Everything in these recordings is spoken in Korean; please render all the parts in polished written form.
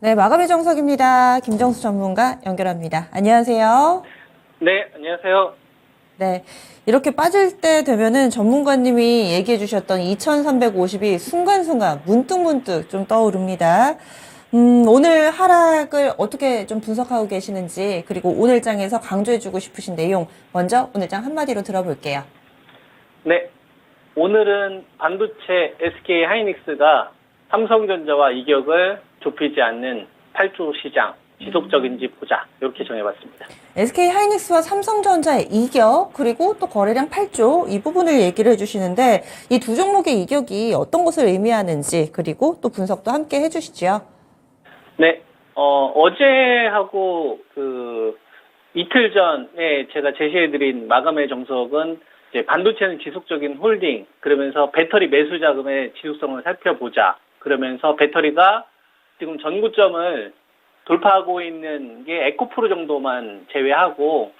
네, 마감의 정석입니다. 김정수 전문가 연결합니다. 안녕하세요. 네, 안녕하세요. 네, 이렇게 빠질 때 되면은 전문가님이 얘기해 주셨던 2350이 순간순간 문득문득 좀 떠오릅니다. 오늘 하락을 어떻게 좀 분석하고 계시는지, 그리고 오늘 장에서 강조해 주고 싶으신 내용, 먼저 오늘 장 한마디로 들어볼게요. 네, 오늘은 반도체 SK 하이닉스가 삼성전자와 이격을 좁히지 않는 8조 시장, 지속적인지 보자. 이렇게 정해봤습니다. SK 하이닉스와 삼성전자의 이격, 그리고 또 거래량 8조, 이 부분을 얘기를 해주시는데, 이 두 종목의 이격이 어떤 것을 의미하는지, 그리고 또 분석도 함께 해주시죠. 네, 어제하고 이틀 전에 제가 제시해드린 마감의 정석은 이제 반도체는 지속적인 홀딩, 그러면서 배터리 매수 자금의 지속성을 살펴보자. 그러면서 배터리가 지금 전고점을 돌파하고 있는 게 에코프로 정도만 제외하고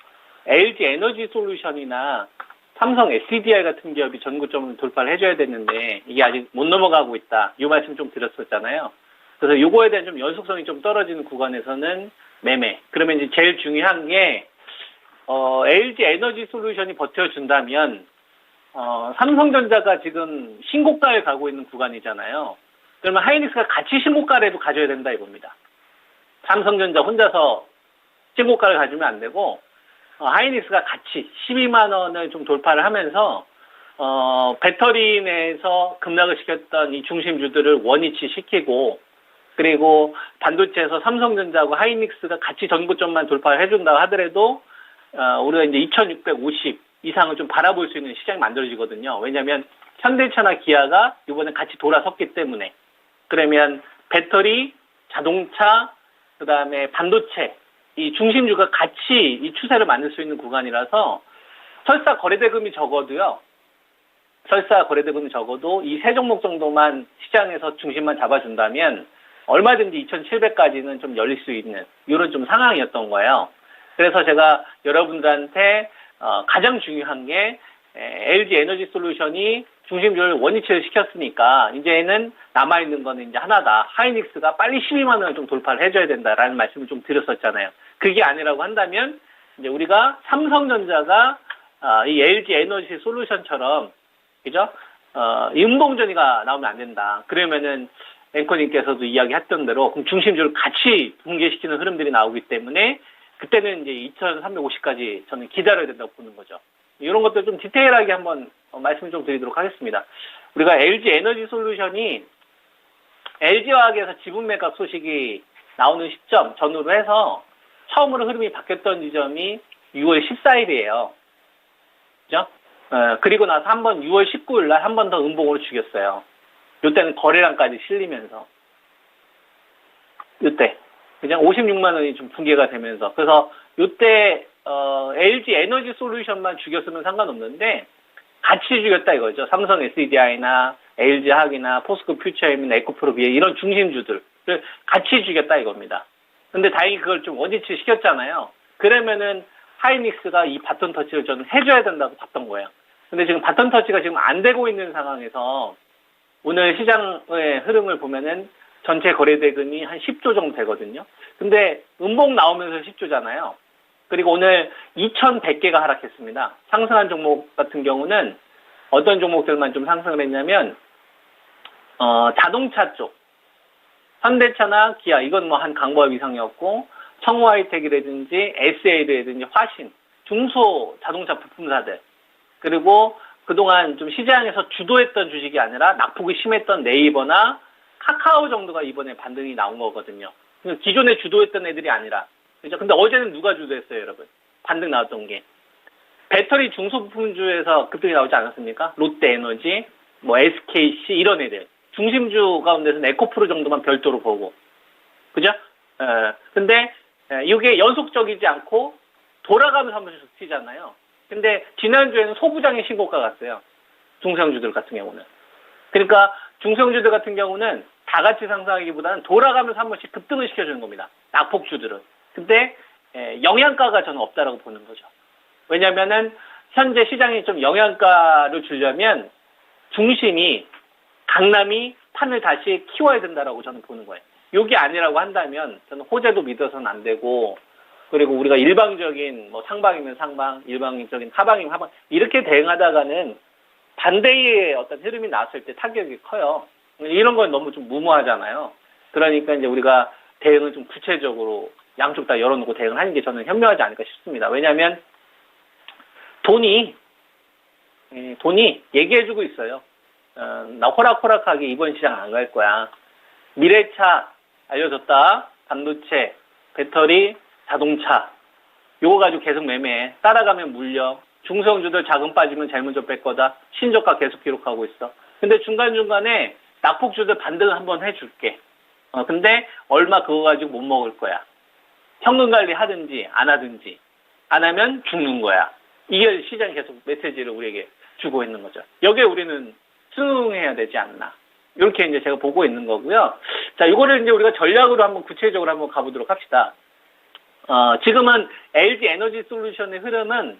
LG 에너지 솔루션이나 삼성 SDI 같은 기업이 전고점을 돌파를 해줘야 됐는데 이게 아직 못 넘어가고 있다. 이 말씀 좀 드렸었잖아요. 그래서 요거에 대한 좀 연속성이 좀 떨어지는 구간에서는 매매. 그러면 이제 제일 중요한 게 LG 에너지 솔루션이 버텨준다면 삼성전자가 지금 신고가에 가고 있는 구간이잖아요. 그러면 하이닉스가 같이 신고가래도 가져야 된다 이겁니다. 삼성전자 혼자서 신고가를 가지면 안 되고 하이닉스가 같이 12만 원을 좀 돌파를 하면서 배터리 내에서 급락을 시켰던 이 중심주들을 원위치 시키고 그리고 반도체에서 삼성전자하고 하이닉스가 같이 전고점만 돌파를 해준다고 하더라도 우리가 이제 2650 이상을 좀 바라볼 수 있는 시장이 만들어지거든요. 왜냐하면 현대차나 기아가 이번에 같이 돌아섰기 때문에 그러면 배터리, 자동차, 그 다음에 반도체 이 중심주가 같이 이 추세를 만들 수 있는 구간이라서 설사 거래대금이 적어도요. 설사 거래대금이 적어도 이 세 종목 정도만 시장에서 중심만 잡아준다면 얼마든지 2700까지는 좀 열릴 수 있는 이런 좀 상황이었던 거예요. 그래서 제가 여러분들한테 가장 중요한 게 LG 에너지 솔루션이 중심주를 원위치를 시켰으니까 이제는 남아있는 거는 이제 하나다. 하이닉스가 빨리 12만 원을 좀 돌파를 해줘야 된다라는 말씀을 좀 드렸었잖아요. 그게 아니라고 한다면 이제 우리가 삼성전자가 이 LG 에너지 솔루션처럼 그죠? 음봉전이가 나오면 안 된다. 그러면은 앵커님께서도 이야기했던 대로 그럼 중심주를 같이 붕괴시키는 흐름들이 나오기 때문에 그때는 이제 2350까지 저는 기다려야 된다고 보는 거죠. 이런 것들 좀 디테일하게 한번 말씀을 좀 드리도록 하겠습니다. 우리가 LG 에너지 솔루션이 LG화학에서 지분 매각 소식이 나오는 시점 전후로 해서 처음으로 흐름이 바뀌었던 지점이 6월 14일이에요. 그죠? 그리고 나서 한번 6월 19일 날 한 번 더 음봉으로 죽였어요. 이때는 거래량까지 실리면서. 이때. 그냥 56만 원이 좀 붕괴가 되면서. 그래서 이때 LG 에너지 솔루션만 죽였으면 상관없는데 같이 죽였다 이거죠. 삼성 SDI나 LG화학이나 포스코 퓨처엠이나 에코프로 비에 이런 중심주들을 같이 죽였다 이겁니다. 근데 다행히 그걸 좀 원위치 시켰잖아요. 그러면은 하이닉스가 이 바톤 터치를 저는 해줘야 된다고 봤던 거예요. 근데 지금 바톤 터치가 지금 안 되고 있는 상황에서 오늘 시장의 흐름을 보면은 전체 거래대금이 한 10조 정도 되거든요. 근데 음봉 나오면서 10조잖아요. 그리고 오늘 2100개가 하락했습니다. 상승한 종목 같은 경우는 어떤 종목들만 좀 상승을 했냐면 자동차 쪽 현대차나 기아 이건 뭐 한 강보합 이상이었고 청호하이텍이라든지 SA라든지 화신 중소 자동차 부품사들 그리고 그동안 좀 시장에서 주도했던 주식이 아니라 낙폭이 심했던 네이버나 카카오 정도가 이번에 반등이 나온 거거든요. 기존에 주도했던 애들이 아니라. 그죠? 근데 어제는 누가 주도했어요, 여러분? 반등 나왔던 게. 배터리 중소부품주에서 급등이 나오지 않았습니까? 롯데에너지, 뭐 SKC 이런 애들. 중심주 가운데서는 에코프로 정도만 별도로 보고. 그죠? 근데 이게 연속적이지 않고 돌아가면서 한 번씩 튀잖아요. 근데 지난주에는 소부장의 신고가 갔어요. 중소형주들 같은 경우는. 그러니까 중소형주들 같은 경우는 다 같이 상승하기보다는 돌아가면서 한 번씩 급등을 시켜주는 겁니다. 낙폭주들은. 근데 영양가가 저는 없다라고 보는 거죠. 왜냐면은 현재 시장이 좀 영양가를 주려면 중심이 강남이 판을 다시 키워야 된다라고 저는 보는 거예요. 요게 아니라고 한다면 저는 호재도 믿어서는 안 되고, 그리고 우리가 일방적인 뭐 상방이면 상방, 일방적인 하방이면 하방 이렇게 대응하다가는 반대의 어떤 흐름이 나왔을 때 타격이 커요. 이런 건 너무 좀 무모하잖아요. 그러니까 이제 우리가 대응을 좀 구체적으로 양쪽 다 열어놓고 대응을 하는 게 저는 현명하지 않을까 싶습니다. 왜냐하면 돈이 얘기해주고 있어요. 나 호락호락하게 이번 시장 안 갈 거야. 미래차 알려줬다. 반도체, 배터리, 자동차. 요거 가지고 계속 매매해. 따라가면 물려. 중성주들 자금 빠지면 제일 먼저 뺄 거다. 신저가 계속 기록하고 있어. 근데 중간중간에 낙폭주들 반등 한번 해줄게. 근데 얼마 그거 가지고 못 먹을 거야. 현금 관리 하든지 안 하든지. 안 하면 죽는 거야. 이게 시장이 계속 메시지를 우리에게 주고 있는 거죠. 여기에 우리는 승해야 되지 않나. 이렇게 이제 제가 보고 있는 거고요. 자, 이거를 이제 우리가 전략으로 한번 구체적으로 한번 가보도록 합시다. 지금은 LG 에너지 솔루션의 흐름은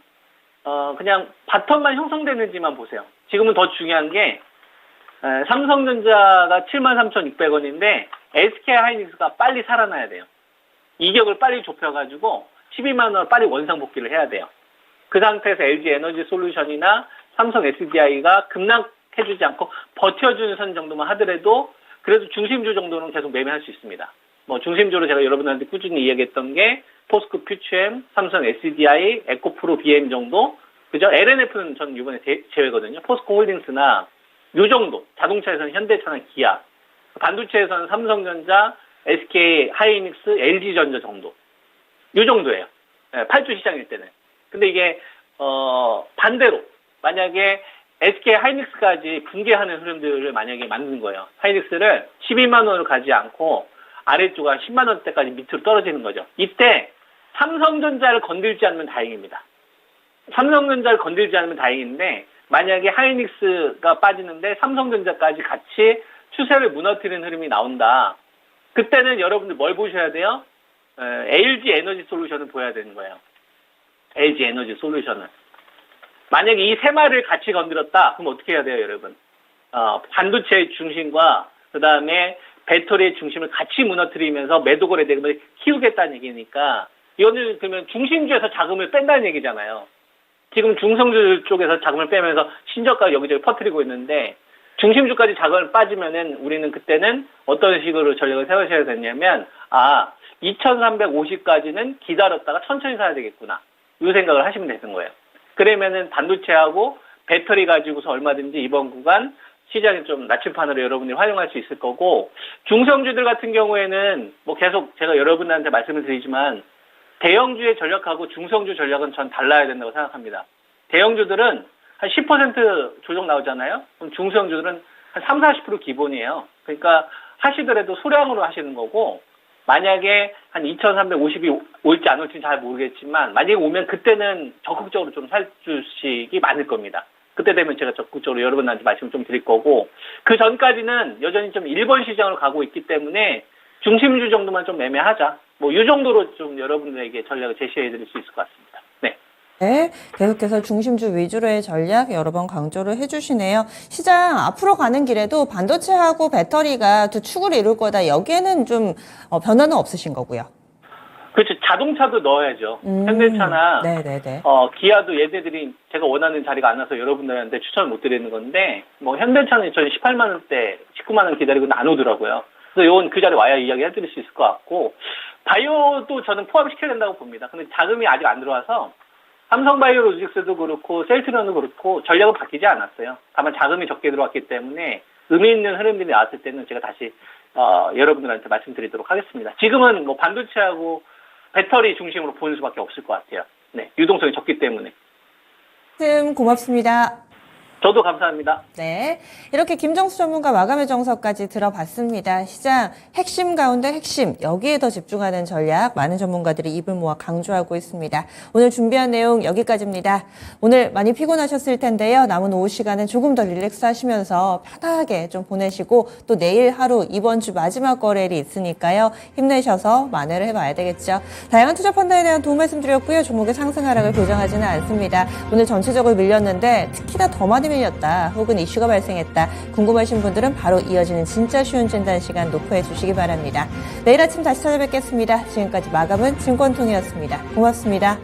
그냥 바텀만 형성되는지만 보세요. 지금은 더 중요한 게 삼성전자가 73,600원인데 SK 하이닉스가 빨리 살아나야 돼요. 이격을 빨리 좁혀가지고 12만 원을 빨리 원상복귀를 해야 돼요. 그 상태에서 LG 에너지 솔루션이나 삼성 SDI가 급락해주지 않고 버텨주는 선 정도만 하더라도 그래도 중심주 정도는 계속 매매할 수 있습니다. 뭐 중심주로 제가 여러분한테 꾸준히 이야기했던 게 포스코 퓨처엠, 삼성 SDI, 에코프로 BM 정도, 그죠? LNF는 전 이번에 제외거든요. 포스코 홀딩스나 요 정도. 자동차에서는 현대차나 기아, 반도체에서는 삼성전자, SK 하이닉스, LG전자 정도. 요 정도예요. 8주 시장일 때는. 근데 이게 반대로 만약에 SK 하이닉스까지 붕괴하는 흐름들을 만약에 만드는 거예요. 하이닉스를 12만 원을 가지 않고 아래쪽가 10만 원대까지 밑으로 떨어지는 거죠. 이때 삼성전자를 건들지 않으면 다행입니다. 삼성전자를 건들지 않으면 다행인데 만약에 하이닉스가 빠지는데 삼성전자까지 같이 추세를 무너뜨리는 흐름이 나온다. 그때는 여러분들 뭘 보셔야 돼요? LG 에너지 솔루션을 보여야 되는 거예요. LG 에너지 솔루션을. 만약에 이 세 마리를 같이 건드렸다. 그럼 어떻게 해야 돼요, 여러분? 반도체의 중심과 그 다음에 배터리의 중심을 같이 무너뜨리면서 매도 거래 대금을 키우겠다는 얘기니까 이거는 그러면 중심주에서 자금을 뺀다는 얘기잖아요. 지금 중성주 쪽에서 자금을 빼면서 신저가 여기저기 퍼뜨리고 있는데 중심주까지 자금을 빠지면은 우리는 그때는 어떤 식으로 전략을 세우셔야 되냐면 2350까지는 기다렸다가 천천히 사야 되겠구나. 이 생각을 하시면 되는 거예요. 그러면은 반도체하고 배터리 가지고서 얼마든지 이번 구간 시장에 좀 나침판으로 여러분들이 활용할 수 있을 거고, 중성주들 같은 경우에는 뭐 계속 제가 여러분들한테 말씀을 드리지만 대형주의 전략하고 중성주 전략은 전 달라야 된다고 생각합니다. 대형주들은 한 10% 조정 나오잖아요. 그럼 중성주들은 한 30-40% 기본이에요. 그러니까 하시더라도 소량으로 하시는 거고, 만약에 한 2350이 올지 안 올지는 잘 모르겠지만 만약에 오면 그때는 적극적으로 좀 살주식이 많을 겁니다. 그때 되면 제가 적극적으로 여러분한테 말씀을 좀 드릴 거고, 그 전까지는 여전히 좀 일본 시장으로 가고 있기 때문에 중심주 정도만 좀 매매하자. 뭐 이 정도로 좀 여러분들에게 전략을 제시해 드릴 수 있을 것 같습니다. 네. 네, 계속해서 중심주 위주로의 전략 여러 번 강조를 해주시네요. 시장 앞으로 가는 길에도 반도체하고 배터리가 두 축을 이룰 거다. 여기에는 좀 변화는 없으신 거고요. 그렇죠. 자동차도 넣어야죠. 현대차나 네네네. 기아도 얘네들이 제가 원하는 자리가 안 와서 여러분들한테 추천을 못 드리는 건데, 뭐 현대차는 저는 18만 원대, 19만 원 기다리고는 안 오더라고요. 그래서 이건 그 자리에 와야 이야기 해드릴 수 있을 것 같고, 바이오도 저는 포함시켜야 된다고 봅니다. 근데 자금이 아직 안 들어와서 삼성바이오로직스도 그렇고 셀트리온도 그렇고 전략은 바뀌지 않았어요. 다만 자금이 적게 들어왔기 때문에 의미 있는 흐름들이 나왔을 때는 제가 다시 여러분들한테 말씀드리도록 하겠습니다. 지금은 뭐 반도체하고 배터리 중심으로 보는 수밖에 없을 것 같아요. 네, 유동성이 적기 때문에. 고맙습니다. 저도 감사합니다. 네, 이렇게 김정수 전문가 마감의 정석까지 들어봤습니다. 시장 핵심 가운데 핵심, 여기에 더 집중하는 전략 많은 전문가들이 입을 모아 강조하고 있습니다. 오늘 준비한 내용 여기까지입니다. 오늘 많이 피곤하셨을 텐데요. 남은 오후 시간은 조금 더 릴렉스 하시면서 편하게 좀 보내시고, 또 내일 하루 이번 주 마지막 거래일이 있으니까요. 힘내셔서 만회를 해봐야 되겠죠. 다양한 투자 판단에 대한 도움 말씀드렸고요. 종목의 상승 하락을 교정하지는 않습니다. 오늘 전체적으로 밀렸는데 특히나 더 많이 때문이었다 혹은 이슈가 발생했다 궁금하신 분들은 바로 이어지는 진짜 쉬운 진단 시간 녹화해 주시기 바랍니다. 내일 아침 다시 찾아뵙겠습니다. 지금까지 마감은 증권통이었습니다. 고맙습니다.